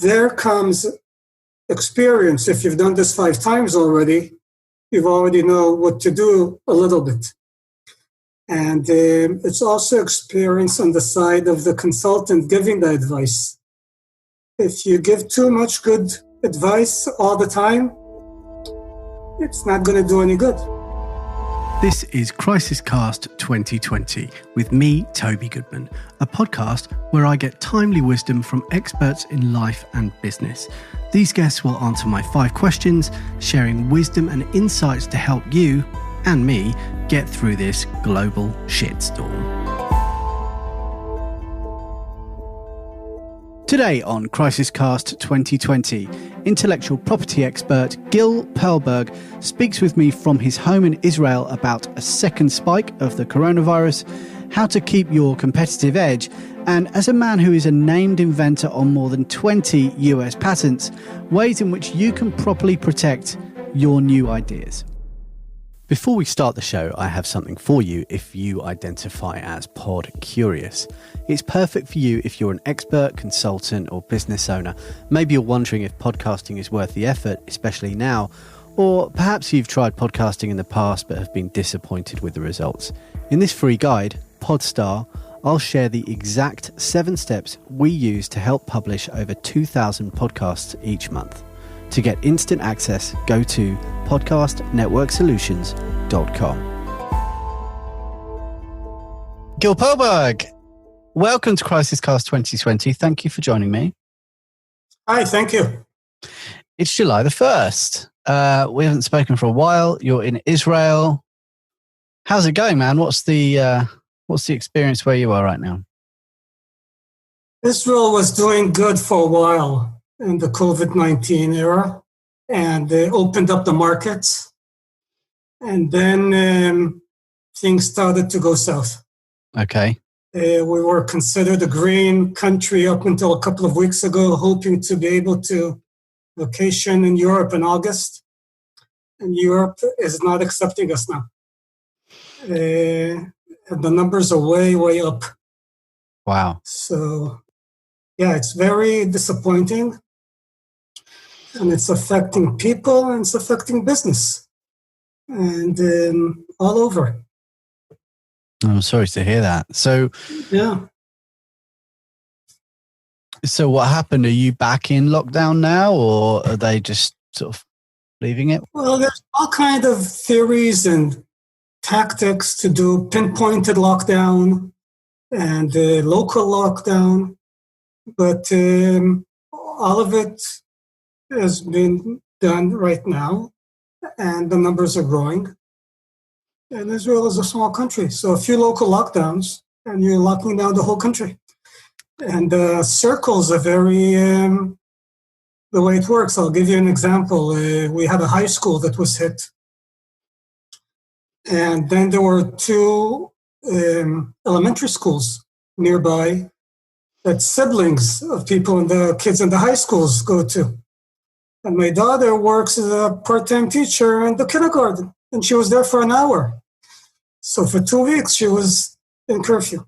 there comes experience. If you've done this 5 times already, you already know what to do a little bit. And it's also experience on the side of the consultant giving the advice. If you give too much good advice all the time, it's not going to do any good. This is CrisisCast 2020 with me, Toby Goodman, a podcast where I get timely wisdom from experts in life and business. These guests will answer my 5 questions, sharing wisdom and insights to help you and me get through this global shitstorm. Today on CrisisCast 2020, intellectual property expert Gil Perlberg speaks with me from his home in Israel about a second spike of the coronavirus, how to keep your competitive edge, and as a man who is a named inventor on more than 20 US patents, ways in which you can properly protect your new ideas. Before we start the show, I have something for you if you identify as pod curious. It's perfect for you if you're an expert, consultant, or business owner. Maybe you're wondering if podcasting is worth the effort, especially now, or perhaps you've tried podcasting in the past but have been disappointed with the results. In this free guide, Podstar, I'll share the exact 7 steps we use to help publish over 2,000 podcasts each month. To get instant access, go to podcastnetworksolutions.com. Gil Perlberg, welcome to CrisisCast 2020. Thank you for joining me. Hi, thank you. It's July the 1st. We haven't spoken for a while. You're in Israel. How's it going, man? What's the experience where you are right now? Israel was doing good for a while in the COVID-19 era, and they opened up the markets. And then things started to go south. Okay. We were considered a green country up until a couple of weeks ago, hoping to be able to vacation in Europe in August. And Europe is not accepting us now. And the numbers are way, way up. Wow. So, yeah, it's very disappointing. And it's affecting people and it's affecting business. And all over. I'm sorry to hear that. So, yeah. So what happened? Are you back in lockdown now, or are they just sort of leaving it? Well, there's all kind of theories and tactics to do pinpointed lockdown and local lockdown, but all of it has been done right now, and the numbers are growing. And Israel is a small country, so a few local lockdowns, and you're locking down the whole country. And circles are very, the way it works. I'll give you an example. We had a high school that was hit. And then there were 2 elementary schools nearby that siblings of people and the kids in the high schools go to. And my daughter works as a part-time teacher in the kindergarten, and she was there for an hour. So for 2 weeks, she was in curfew.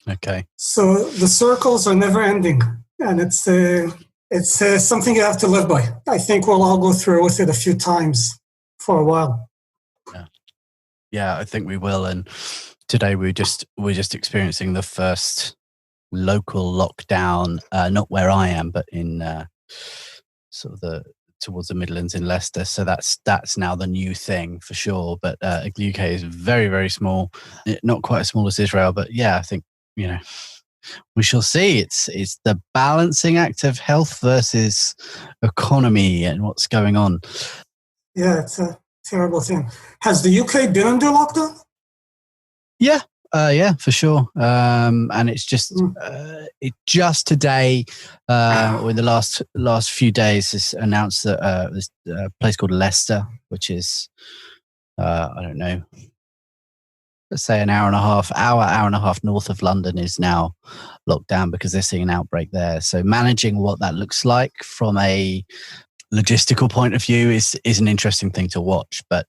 Okay. So the circles are never ending, and it's something you have to live by. I think we'll all go through with it a few times for a while. Yeah, I think we will. And today we're just experiencing the first local lockdown, not where I am, but in sort of towards the Midlands in Leicester. So that's now the new thing for sure. But the UK is very, very small, not quite as small as Israel. But yeah, I think, we shall see. It's the balancing act of health versus economy and what's going on. Yeah, it's a terrible thing. Has the UK been under lockdown? Yeah, for sure. And it's just just today, or in the last few days, it's announced that there's a place called Leicester, which is I don't know, let's say an hour and a half north of London, is now locked down because they're seeing an outbreak there. So managing what that looks like from a logistical point of view is an interesting thing to watch. But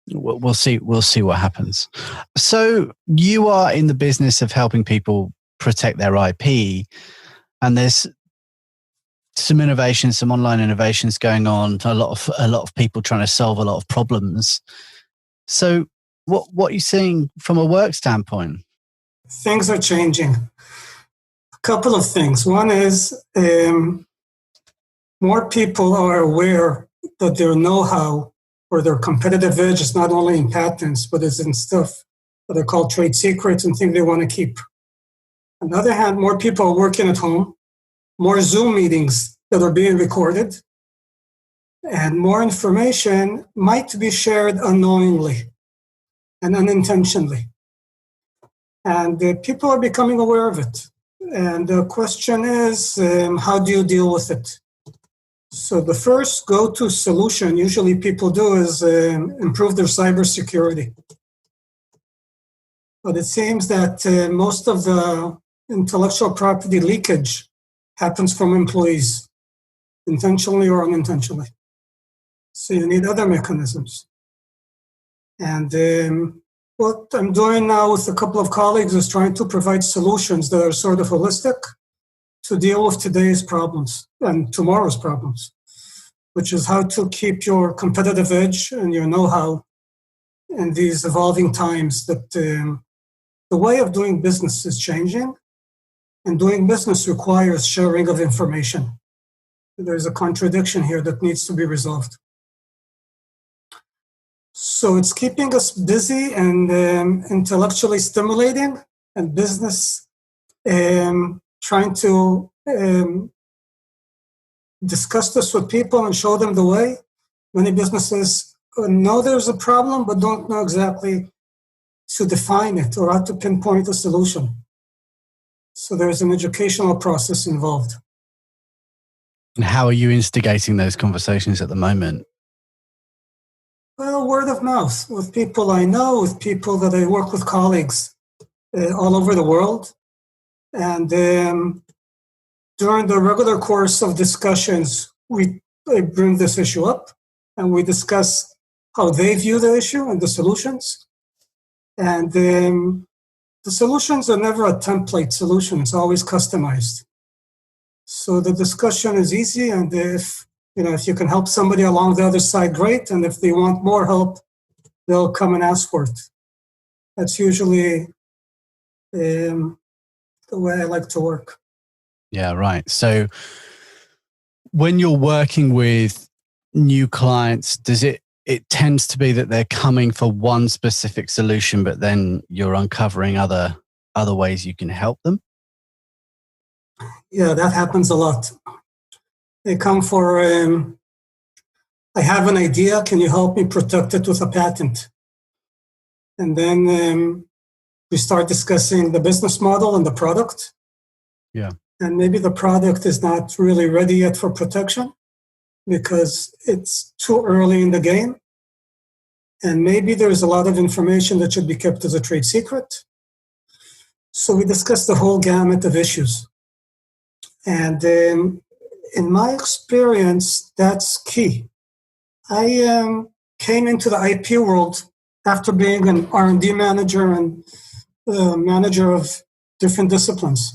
we'll see what happens. So you are in the business of helping people protect their IP, and there's some innovations, some online innovations going on. A lot of people trying to solve a lot of problems. So, what are you seeing from a work standpoint? Things are changing. A couple of things. One is more people are aware that their know-how or their competitive edge is not only in patents, but it's in stuff that are called trade secrets and things they want to keep. On the other hand, more people are working at home, more Zoom meetings that are being recorded, and more information might be shared unknowingly and unintentionally. And people are becoming aware of it. And the question is, how do you deal with it? So the first go-to solution usually people do is improve their cybersecurity. But it seems that most of the intellectual property leakage happens from employees, intentionally or unintentionally. So you need other mechanisms. And what I'm doing now with a couple of colleagues is trying to provide solutions that are sort of holistic to deal with today's problems and tomorrow's problems, which is how to keep your competitive edge and your know-how in these evolving times that the way of doing business is changing, and doing business requires sharing of information. There's a contradiction here that needs to be resolved. So it's keeping us busy and intellectually stimulating, and business trying to discuss this with people and show them the way. Many businesses know there's a problem, but don't know exactly to define it or how to pinpoint a solution. So there's an educational process involved. And how are you instigating those conversations at the moment? Well, word of mouth with people I know, with people that I work with, colleagues all over the world. And during the regular course of discussions, I bring this issue up and we discuss how they view the issue and the solutions. And the solutions are never a template solution. It's always customized. So the discussion is easy, and if you can help somebody along the other side, great. And if they want more help, they'll come and ask for it. That's usually the way I like to work. Yeah, right. So when you're working with new clients, it tends to be that they're coming for one specific solution, but then you're uncovering other ways you can help them? Yeah, that happens a lot. They come for, I have an idea, can you help me protect it with a patent? And then we start discussing the business model and the product. Yeah. And maybe the product is not really ready yet for protection because it's too early in the game. And maybe there's a lot of information that should be kept as a trade secret. So we discuss the whole gamut of issues. And in my experience, that's key. I came into the IP world after being an R&D manager and manager of different disciplines.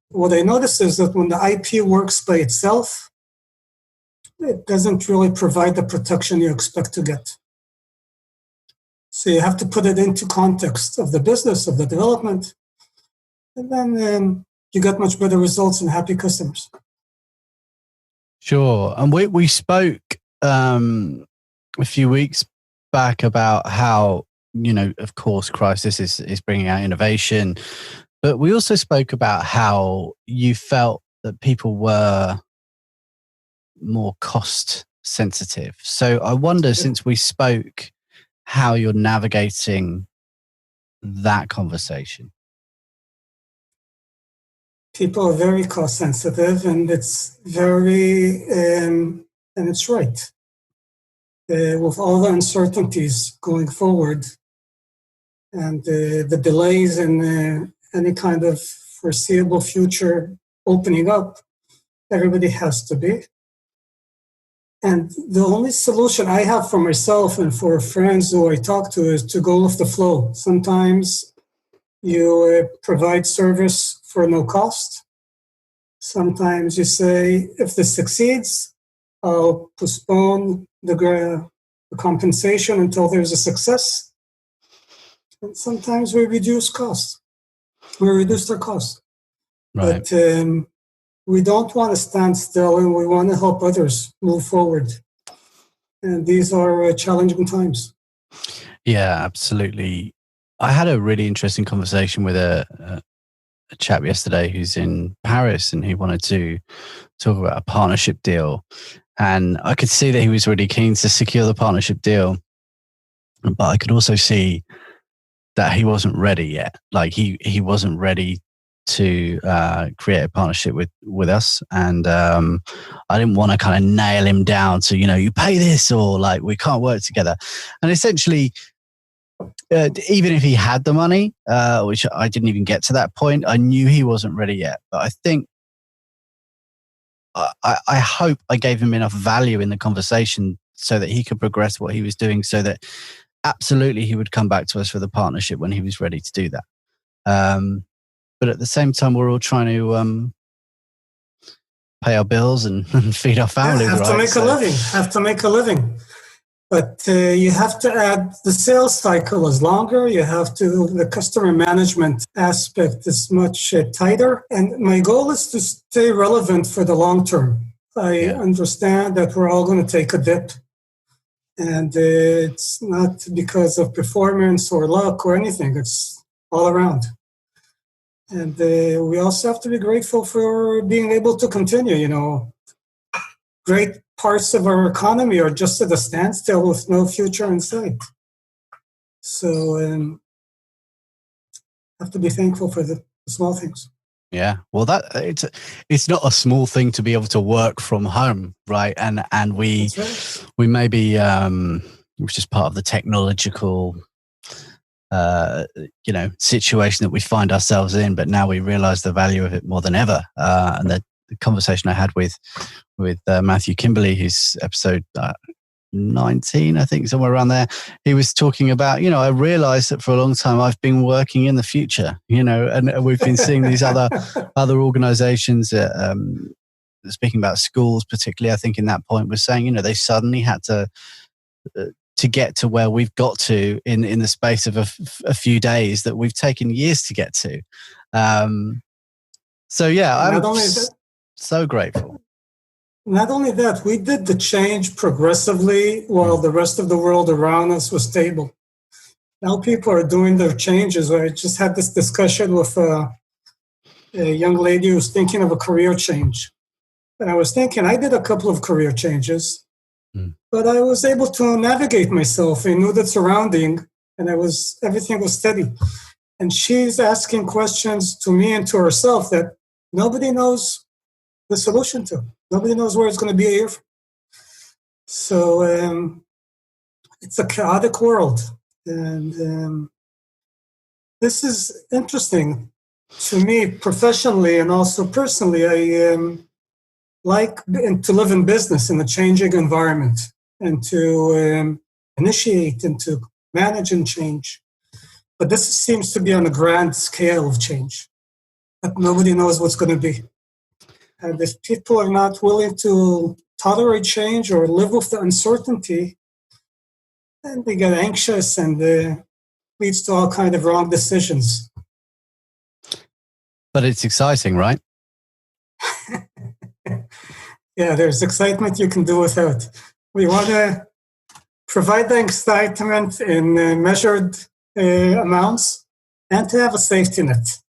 What I noticed is that when the IP works by itself, it doesn't really provide the protection you expect to get. So you have to put it into context of the business, of the development, and then you get much better results and happy customers. Sure. And we spoke a few weeks back about how, of course, crisis is bringing out innovation. But we also spoke about how you felt that people were more cost sensitive. So I wonder, since we spoke, how you're navigating that conversation. People are very cost sensitive, and it's very, and it's right. With all the uncertainties going forward and the delays in any kind of foreseeable future opening up, everybody has to be. And the only solution I have for myself and for friends who I talk to is to go with the flow. Sometimes you provide service for no cost. Sometimes you say, if this succeeds, I'll postpone the compensation until there's a success. And sometimes we reduce costs. We reduce their costs. Right. But we don't want to stand still, and we want to help others move forward. And these are challenging times. Yeah, absolutely. I had a really interesting conversation with a chap yesterday who's in Paris, and he wanted to talk about a partnership deal. And I could see that he was really keen to secure the partnership deal, but I could also see that he wasn't ready yet. Like he wasn't ready to create a partnership with us, and I didn't want to kind of nail him down to, you pay this, or like we can't work together. And essentially, even if he had the money, which I didn't even get to that point, I knew he wasn't ready yet. But I think I hope I gave him enough value in the conversation so that he could progress what he was doing, so that absolutely he would come back to us for the partnership when he was ready to do that. But at the same time, we're all trying to pay our bills and feed our families. Have to make a living. But you have to add, the sales cycle is longer. The customer management aspect is much tighter. And my goal is to stay relevant for the long term. I understand that we're all going to take a dip. And it's not because of performance or luck or anything. It's all around. And we also have to be grateful for being able to continue. Great parts of our economy are just at a standstill with no future in sight. So have to be thankful for the small things. Yeah, well, it's not a small thing to be able to work from home, right? And we maybe which is part of the technological situation that we find ourselves in, but now we realize the value of it more than ever. And the conversation I had with Matthew Kimberley, who's episode 19, I think, somewhere around there, he was talking about, I realized that for a long time I've been working in the future, and we've been seeing these other organizations, speaking about schools particularly, I think in that point was saying, they suddenly had to get to where we've got to in the space of a few days that we've taken years to get to. So yeah, I'm so grateful. Not only that, we did the change progressively while the rest of the world around us was stable. Now people are doing their changes. I just had this discussion with a young lady who's thinking of a career change. And I was thinking, I did a couple of career changes, but I was able to navigate myself. I knew the surrounding, and everything was steady. And she's asking questions to me and to herself that nobody knows the solution to. Nobody knows where it's going to be a year from. So it's a chaotic world. And this is interesting to me professionally and also personally. I like to live in business in a changing environment and to initiate and to manage and change. But this seems to be on a grand scale of change that nobody knows what's going to be. And if people are not willing to tolerate change or live with the uncertainty, then they get anxious and leads to all kind of wrong decisions. But it's exciting, right? Yeah, there's excitement you can do without. We want to provide the excitement in measured amounts and to have a safety net.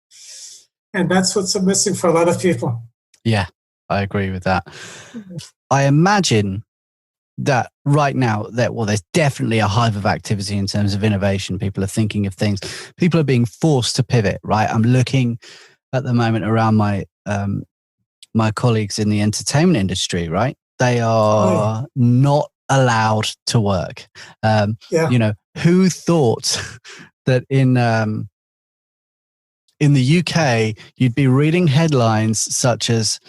And that's what's missing for a lot of people. Yeah, I agree with that. I imagine that right now, there's definitely a hive of activity in terms of innovation. People are thinking of things. People are being forced to pivot, right? I'm looking at the moment around my colleagues in the entertainment industry, right? They are not allowed to work. Who thought that in the UK, you'd be reading headlines such as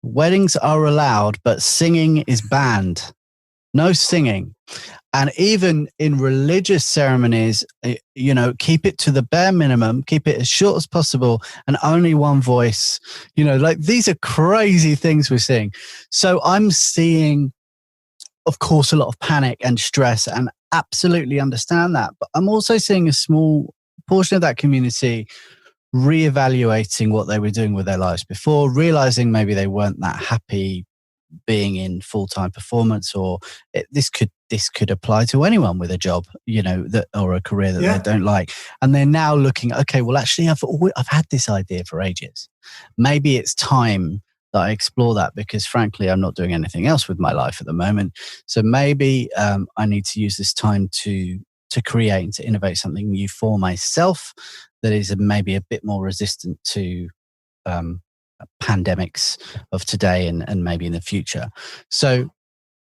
"Weddings are allowed, but singing is banned." no singing. And even in religious ceremonies, keep it to the bare minimum, keep it as short as possible, and only one voice. Like these are crazy things we're seeing. So I'm seeing, of course, a lot of panic and stress, and absolutely understand that. But I'm also seeing a small portion of that community reevaluating what they were doing with their lives before, realizing maybe they weren't that happy being in full-time performance, or this could apply to anyone with a job, or a career that they don't like. And they're now looking, okay, well, actually, I've had this idea for ages. Maybe it's time that I explore that, because frankly, I'm not doing anything else with my life at the moment. So maybe I need to use this time to create and to innovate something new for myself that is maybe a bit more resistant to pandemics of today and maybe in the future. So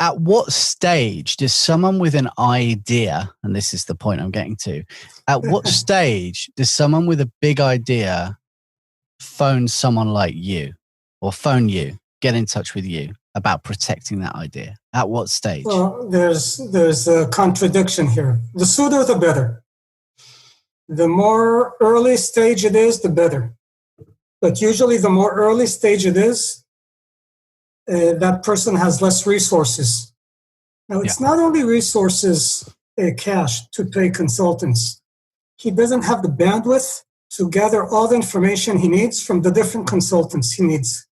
at what stage does someone with an idea, and this is the point I'm getting to, at what stage does someone with a big idea phone someone like you, or phone you, get in touch with you about protecting that idea? At what stage? Well, there's a contradiction here. The sooner the better. The more early stage it is, the better. But usually the more early stage it is, that person has less resources. Now, it's not only resources, cash, to pay consultants. He doesn't have the bandwidth to gather all the information he needs from the different consultants he needs.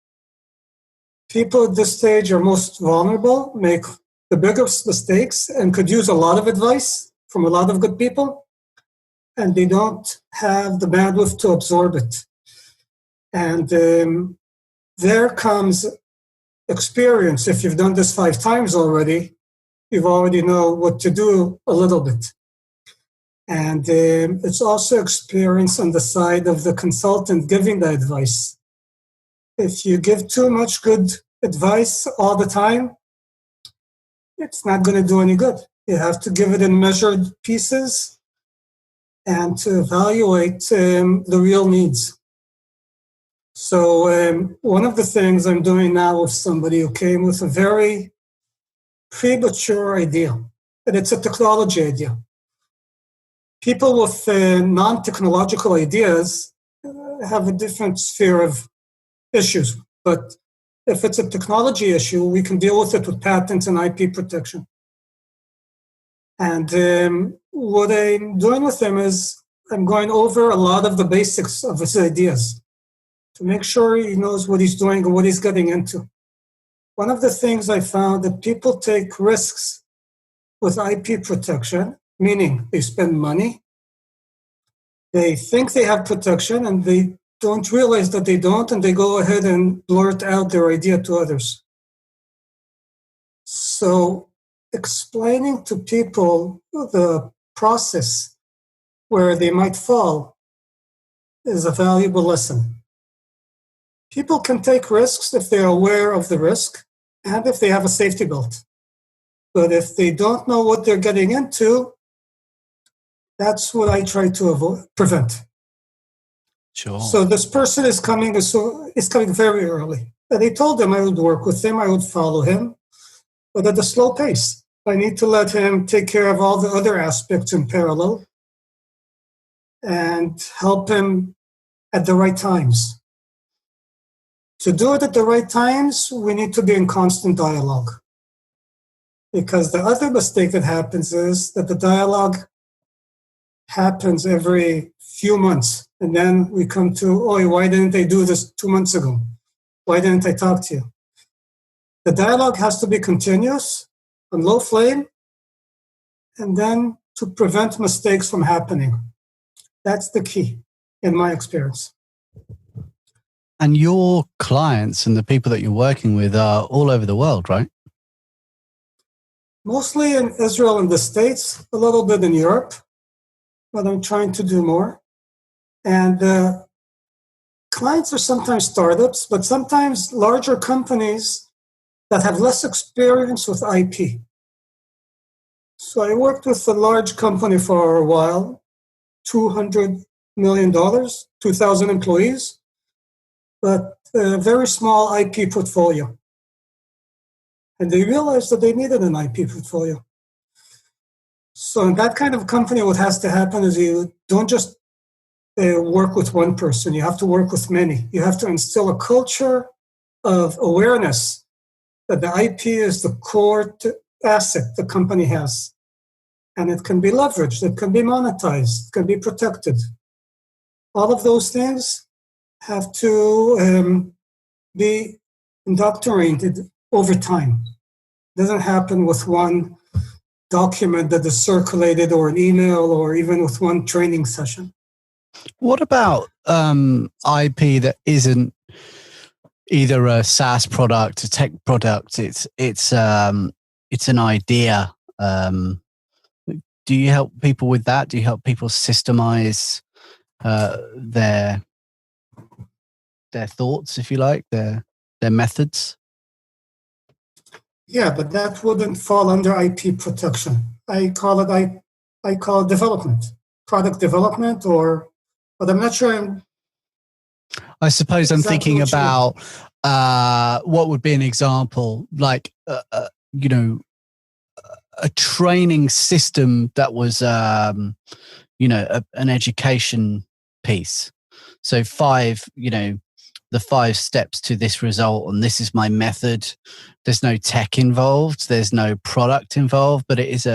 People at this stage are most vulnerable, make the biggest mistakes, and could use a lot of advice from a lot of good people, and they don't have the bandwidth to absorb it. And there comes experience. If you've done this 5 times already, you already know what to do a little bit. And it's also experience on the side of the consultant giving the advice. If you give too much good advice all the time, it's not going to do any good. You have to give it in measured pieces and to evaluate the real needs. So one of the things I'm doing now with somebody who came with a very premature idea, and it's a technology idea. People with non-technological ideas have a different sphere of issues, but if it's a technology issue, we can deal with it with patents and IP protection. And what I'm doing with him is I'm going over a lot of the basics of his ideas to make sure he knows what he's doing and what he's getting into. One of the things I found that people take risks with IP protection, meaning they spend money, they think they have protection, and they don't realize that they don't, and they go ahead and blurt out their idea to others. So explaining to people the process where they might fall is a valuable lesson. People can take risks if they're aware of the risk and if they have a safety belt. But if they don't know what they're getting into, that's what I try to prevent. Sure. So this person is coming very early. And I told him I would work with him, I would follow him, but at a slow pace. I need to let him take care of all the other aspects in parallel and help him at the right times. To do it at the right times, we need to be in constant dialogue. Because the other mistake that happens is that the dialogue happens every few months. And then we come to, why didn't they do this 2 months ago? Why didn't I talk to you? The dialogue has to be continuous, on low flame, and then to prevent mistakes from happening. That's the key, in my experience. And your clients and the people that you're working with are all over the world, right? Mostly in Israel and the States, a little bit in Europe, but I'm trying to do more. And clients are sometimes startups, but sometimes larger companies that have less experience with IP. So I worked with a large company for a while, $200 million, 2,000 employees, but a very small IP portfolio. And they realized that they needed an IP portfolio. So in that kind of company, what has to happen is you don't just work with one person. You have to work with many. You have to instill a culture of awareness that the IP is the core asset the company has. And it can be leveraged, it can be monetized, it can be protected. All of those things have to be indoctrinated over time. It doesn't happen with one document that is circulated or an email or even with one training session. What about IP that isn't either a SaaS product, a tech product? It's an idea. Do you help people with that? Do you help people systemize their thoughts, if you like, their methods? Yeah, but that wouldn't fall under IP protection. I call it development, product development, but I'm not sure. I suppose I'm thinking about what would be an example, like a training system that was, an education piece. So the 5 steps to this result, and this is my method. There's no tech involved. There's no product involved, but it is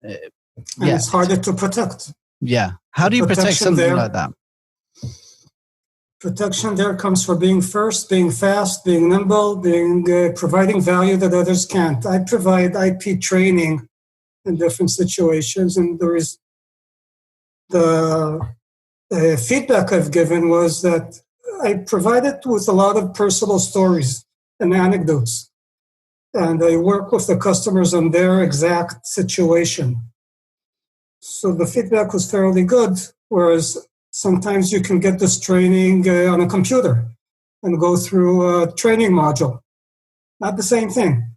it's harder to protect. Yeah. How do you protect something like that? Protection there comes from being first, being fast, being nimble, providing value that others can't. I provide IP training in different situations, and there is the feedback I've given was that I provide it with a lot of personal stories and anecdotes, and I work with the customers on their exact situation. So the feedback was fairly good, whereas sometimes you can get this training on a computer and go through a training module. Not the same thing.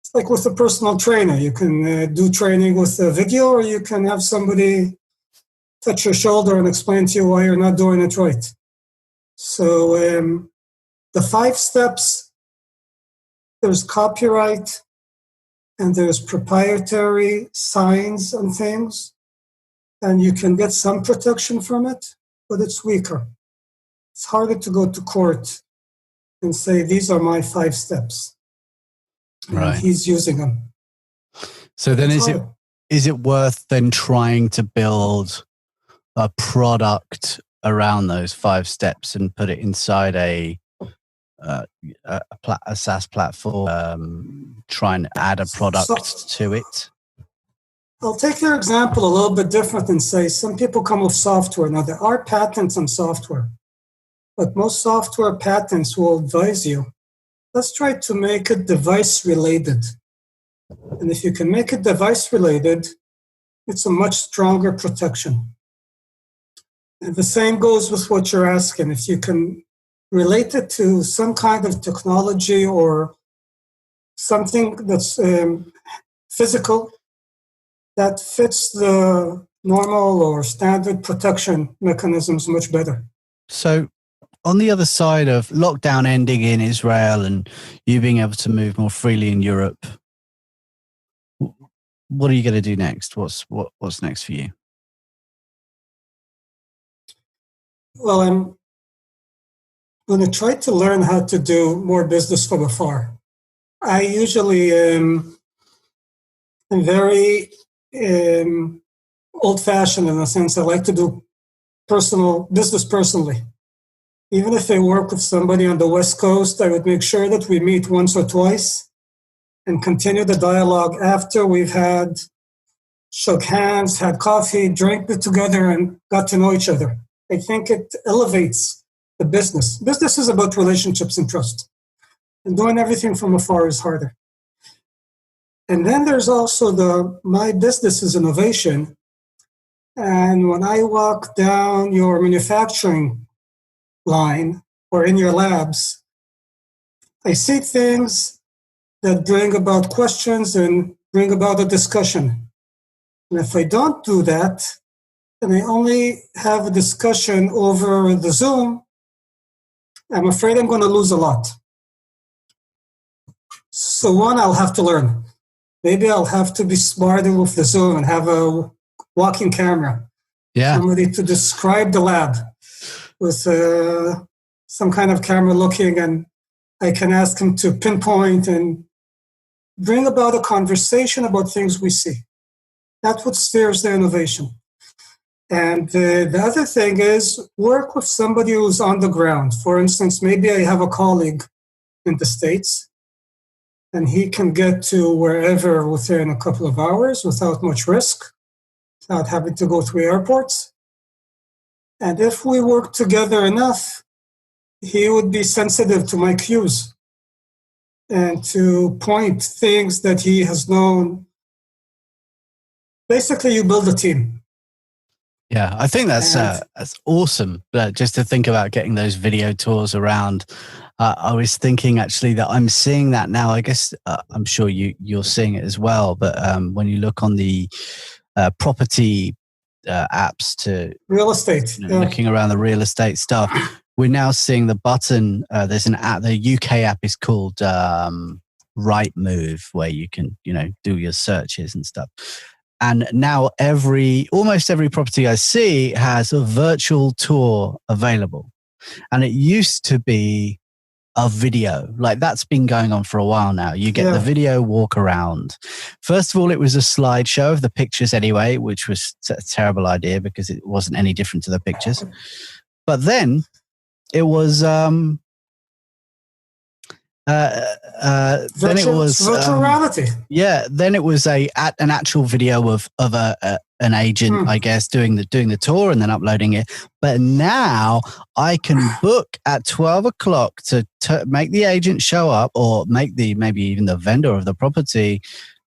It's like with a personal trainer. You can do training with a video, or you can have somebody touch your shoulder and explain to you why you're not doing it right. So the 5 steps, there's copyright and there's proprietary signs and things. And you can get some protection from it, but it's weaker. It's harder to go to court and say, these are my 5 steps. Right. And he's using them. So then is it worth then trying to build a product around those 5 steps and put it inside a SaaS platform, try and add a product to it? I'll take your example a little bit different and say some people come with software. Now, there are patents on software, but most software patents will advise you, let's try to make it device-related. And if you can make it device-related, it's a much stronger protection. And the same goes with what you're asking. If you can relate it to some kind of technology or something that's physical, that fits the normal or standard protection mechanisms much better. So on the other side of lockdown ending in Israel and you being able to move more freely in Europe, what are you going to do next? What's next for you? Well, I'm going to try to learn how to do more business from afar. I usually am very old-fashioned in the sense I like to do business personally. Even if I work with somebody on the West Coast, I would make sure that we meet once or twice and continue the dialogue after we've shook hands, had coffee, drank it together, and got to know each other. I think it elevates the business. Business is about relationships and trust. And doing everything from afar is harder. And then there's also my business is innovation. And when I walk down your manufacturing line or in your labs, I see things that bring about questions and bring about a discussion. And if I don't do that, and I only have a discussion over the Zoom, I'm afraid I'm going to lose a lot. So one, I'll have to learn. Maybe I'll have to be smarter with the Zoom and have a walking camera. Yeah. Somebody to describe the lab with some kind of camera looking, and I can ask him to pinpoint and bring about a conversation about things we see. That's what steers the innovation. And the other thing is work with somebody who's on the ground. For instance, maybe I have a colleague in the States, and he can get to wherever within a couple of hours without much risk, without having to go through airports. And if we work together enough, he would be sensitive to my cues and to point things that he has known. Basically, you build a team. Yeah, I think that's awesome. Just to think about getting those video tours around. I was thinking actually that I'm seeing that now. I guess I'm sure you're seeing it as well. But when you look on the property apps to real estate, looking around the real estate stuff, we're now seeing the button. There's an app. The UK app is called Rightmove, where you can do your searches and stuff. And now almost every property I see has a virtual tour available. And it used to be a video. Like that's been going on for a while now. You get the video walk around. First of all, it was a slideshow of the pictures anyway, which was a terrible idea because it wasn't any different to the pictures. But then it was then it was virtual reality. Yeah, then it was an actual video of an agent, I guess, doing the tour and then uploading it. But now I can book at 12 o'clock to make the agent show up, or maybe even the vendor of the property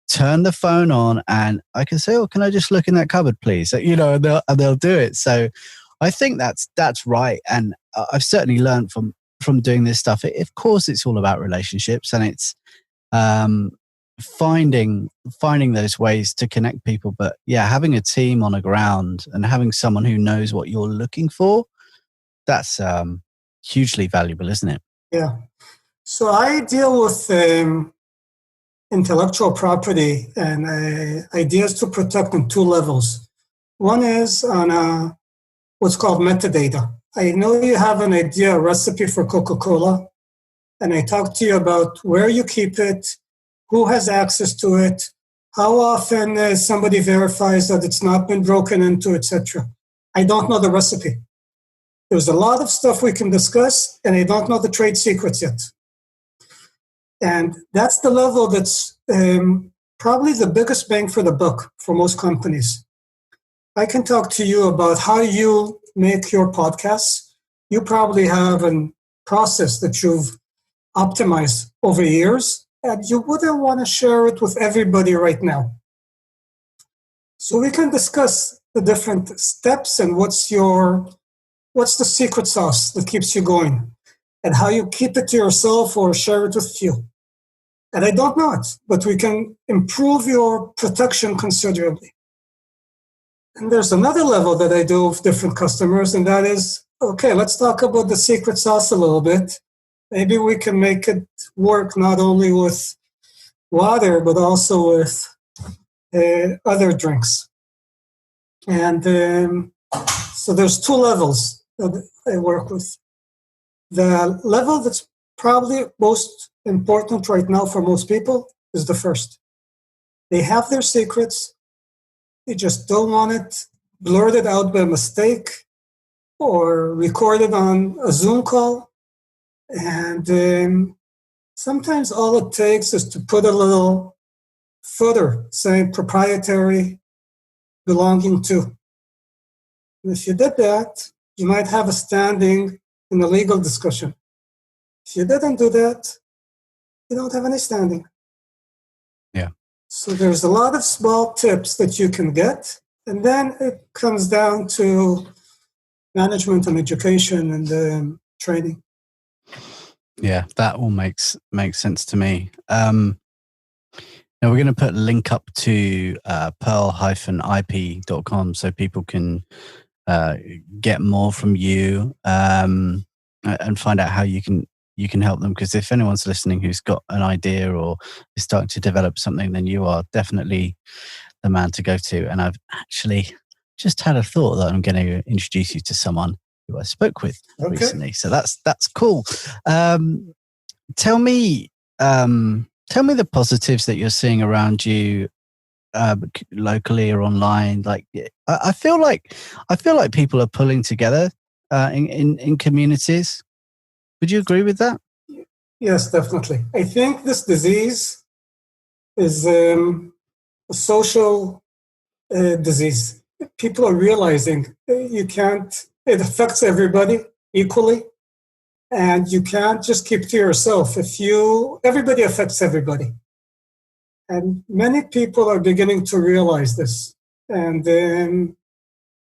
turn the phone on, and I can say, "Oh, can I just look in that cupboard, please?" And they'll do it. So I think that's right, and I've certainly learned from doing this stuff. Of course, it's all about relationships, and it's finding those ways to connect people. But yeah, having a team on the ground and having someone who knows what you're looking for, that's hugely valuable, isn't it? Yeah. So I deal with intellectual property and ideas to protect on two levels. One is on what's called metadata. I know you have an idea, a recipe for Coca-Cola, and I talk to you about where you keep it, who has access to it, how often somebody verifies that it's not been broken into, etc. I don't know the recipe. There's a lot of stuff we can discuss, and I don't know the trade secrets yet. And that's the level that's probably the biggest bang for the buck for most companies. I can talk to you about how you make your podcasts. You probably have a process that you've optimized over years, and you wouldn't want to share it with everybody right now. So we can discuss the different steps and what's the secret sauce that keeps you going, and how you keep it to yourself or share it with few. And I don't know it, but we can improve your protection considerably. And there's another level that I do with different customers, and that is, okay, let's talk about the secret sauce a little bit. Maybe we can make it work not only with water, but also with other drinks. And so there's two levels that I work with. The level that's probably most important right now for most people is the first. They have their secrets. They just don't want it blurted out by mistake or recorded on a Zoom call. And sometimes all it takes is to put a little footer saying proprietary, belonging to. And if you did that, you might have a standing in a legal discussion. If you didn't do that, you don't have any standing. Yeah. So there's a lot of small tips that you can get, and then it comes down to management and education and training. Yeah, that all makes sense to me. Now we're going to put a link up to pearl-ip.com so people can get more from you and find out how you can you can help them, because if anyone's listening who's got an idea or is starting to develop something, then you are definitely the man to go to. And I've actually just had a thought that I'm going to introduce you to someone who I spoke with recently. So that's cool. Tell me the positives that you're seeing around you, locally or online. Like, I feel like people are pulling together in communities. Would you agree with that? Yes, definitely. I think this disease is a social disease. People are realizing it affects everybody equally, and you can't just keep to yourself. Everybody affects everybody. And many people are beginning to realize this. And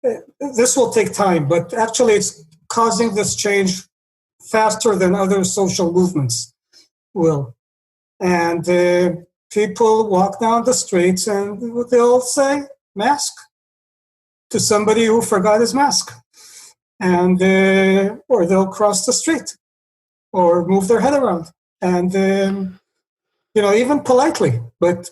this will take time, but actually it's causing this change faster than other social movements will. And people walk down the streets and they'll say, mask, to somebody who forgot his mask. And or they'll cross the street or move their head around. And, even politely, but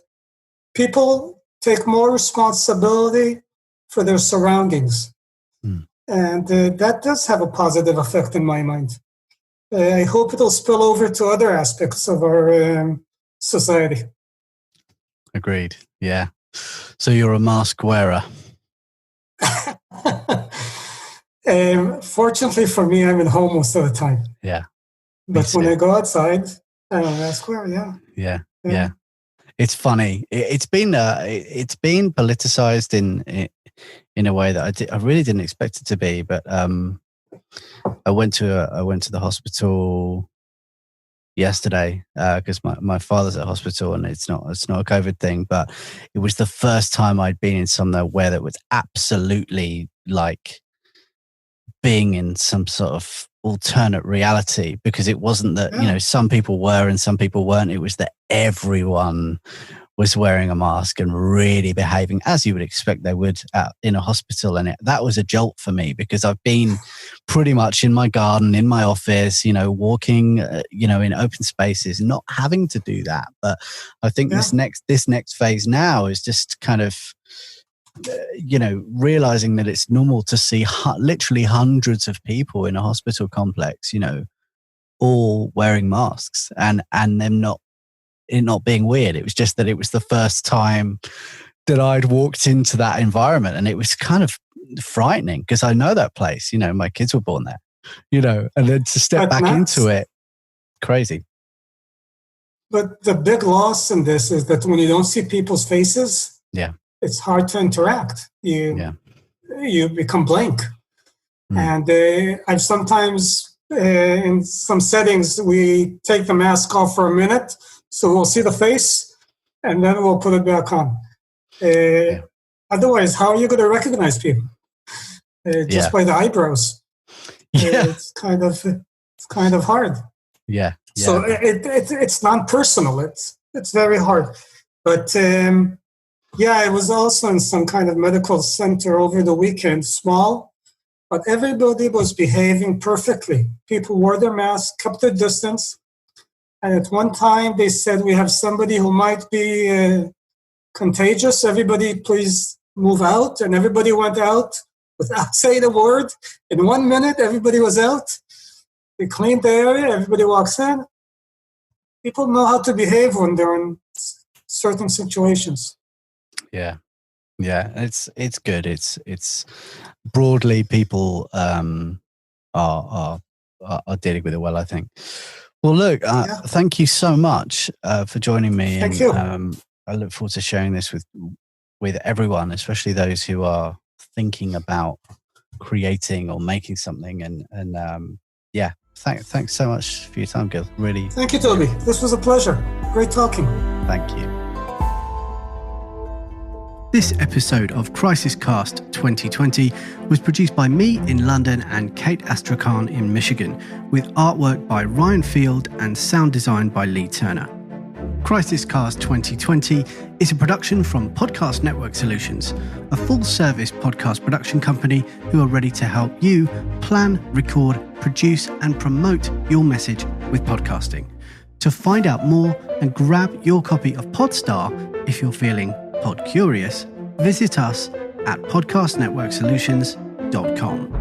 people take more responsibility for their surroundings. And that does have a positive effect in my mind. I hope it'll spill over to other aspects of our society. Agreed. Yeah. So you're a mask wearer. Fortunately for me, I'm at home most of the time. Yeah. But when I go outside, I'm a mask wearer. Yeah. It's funny. It's been politicized in a way that I really didn't expect it to be. But I went to the hospital yesterday because my father's at hospital, and it's not a COVID thing, but it was the first time I'd been in somewhere where that was absolutely like being in some sort of alternate reality, because it wasn't that some people were and some people weren't. It was that everyone was wearing a mask and really behaving as you would expect they would in a hospital. And that was a jolt for me, because I've been pretty much in my garden, in my office, walking, in open spaces, not having to do that. But I think this next phase now is just kind of, realizing that it's normal to see literally hundreds of people in a hospital complex, all wearing masks and them not being weird. It was just that it was the first time that I'd walked into that environment, and it was kind of frightening because I know that place, my kids were born there, and then to step back into it, crazy. But the big loss in this is that when you don't see people's faces, it's hard to interact. You become blank. And I've sometimes, in some settings, we take the mask off for a minute, so we'll see the face, and then we'll put it back on. Otherwise, how are you going to recognize people? Just by the eyebrows. It's kind of hard. Yeah. So it's non-personal. It's very hard. But I was also in some kind of medical center over the weekend, small, but everybody was behaving perfectly. People wore their masks, kept their distance. And at one time, they said, we have somebody who might be contagious. Everybody, please move out. And everybody went out without saying a word. In 1 minute, everybody was out. They cleaned the area. Everybody walks in. People know how to behave when they're in certain situations. Yeah. It's good. It's broadly people are dealing with it well, I think. Well, look, thank you so much for joining me. Thank you. I look forward to sharing this with everyone, especially those who are thinking about creating or making something. And thanks so much for your time, Gil. Really. Thank you, Toby. This was a pleasure. Great talking. Thank you. This episode of Crisis Cast 2020 was produced by me in London and Kate Astrakhan in Michigan, with artwork by Ryan Field and sound design by Lee Turner. Crisis Cast 2020 is a production from Podcast Network Solutions, a full-service podcast production company who are ready to help you plan, record, produce, and promote your message with podcasting. To find out more and grab your copy of Podstar, if you're feeling pod curious, visit us at podcastnetworksolutions.com.